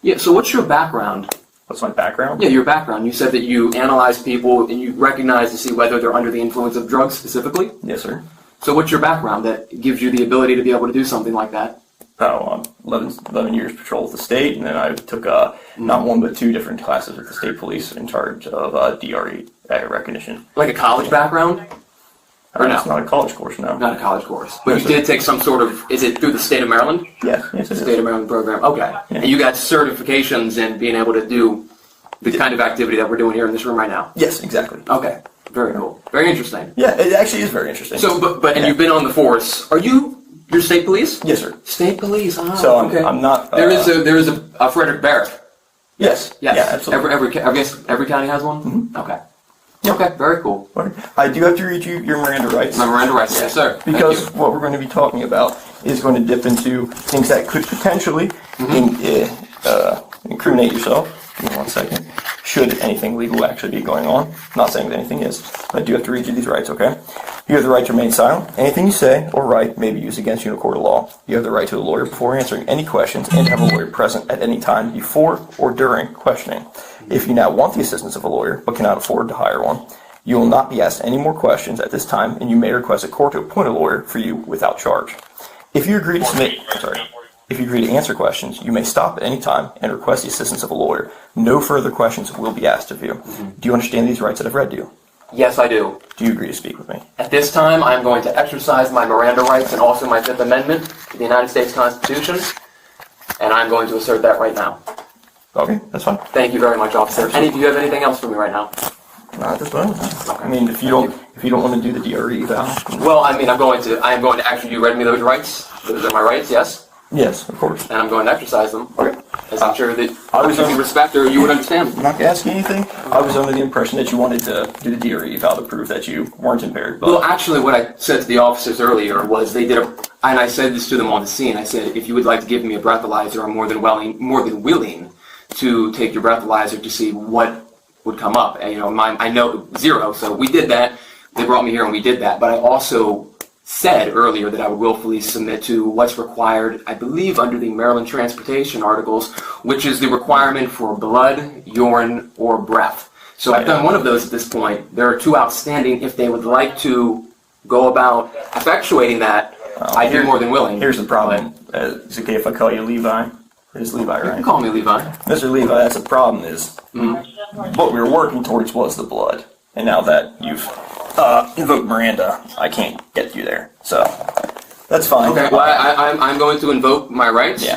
Yeah, so what's your background? What's my background? Yeah, your background. You said that you analyze people and you recognize to see whether they're under the influence of drugs specifically? Yes, sir. So what's your background that gives you the ability to be able to do something like that? 11 years patrol with the state, and then I took not one but two different classes with the state police in charge of DRE recognition. Like a college background? Or no? It's not a college course, no. Not a college course. But you did take some sort of, is it through the state of Maryland? Yes, it is. State of Maryland program. Okay. Yeah. And you got certifications in being able to do the kind of activity that we're doing here in this room right now? Yes, exactly. Okay. Very cool. Very interesting. Yeah, it actually is very interesting. So, and you've been on the force. Are you're state police? Yes, sir. State police. Ah, So okay. I'm not. There is a Frederick Barrack. Yes. Yes. Yeah, absolutely. I guess every county has one. Mm-hmm. Okay. Yep. Okay. Very cool. I do have to read you your Miranda rights. My Miranda rights, yes, sir. Because what we're going to be talking about is going to dip into things that could potentially incriminate yourself. Give me 1 second. Should anything legal actually be going on. I'm not saying that anything is, but I do have to read you these rights, okay? You have the right to remain silent. Anything you say or write may be used against you in a court of law. You have the right to a lawyer before answering any questions and have a lawyer present at any time before or during questioning. If you now want the assistance of a lawyer but cannot afford to hire one, you will not be asked any more questions at this time, and you may request a court to appoint a lawyer for you without charge. If you agree to answer questions, you may stop at any time and request the assistance of a lawyer. No further questions will be asked of you. Do you understand these rights that I've read to you? Yes, I do. Do you agree to speak with me? At this time, I'm going to exercise my Miranda rights and also my Fifth Amendment to the United States Constitution, and I'm going to assert that right now. Okay, that's fine. Thank you very much, officer. Do you have anything else for me right now? Not at this moment. I mean, if you don't want to do the DRE eval. Well, I mean, I am going to actually. You read me those rights. Those are my rights. Yes. Yes, of course. And I'm going to exercise them. Okay. As I'm sure that I was if you respect or you would understand. I'm not going to ask you anything. I was under the impression that you wanted to do the DRE eval to prove that you weren't impaired. But Well, actually, what I said to the officers earlier was they did and I said this to them on the scene. I said, if you would like to give me a breathalyzer, I'm more than willing to take your breathalyzer to see what would come up. And, I know 0, so we did that. They brought me here and we did that. But I also said earlier that I would willfully submit to what's required, I believe, under the Maryland Transportation Articles, which is the requirement for blood, urine, or breath. So I've done one of those at this point. There are 2 outstanding. If they would like to go about effectuating that, I'd be more than willing. Here's the problem. Is it okay if I call you Levi? It is Levi, right? You can call me Levi. Mr. Levi, that's the problem is what we were working towards was the blood. And now that you've invoked Miranda, I can't get you there. So that's fine. Okay, well, I'm going to invoke my rights. Yeah.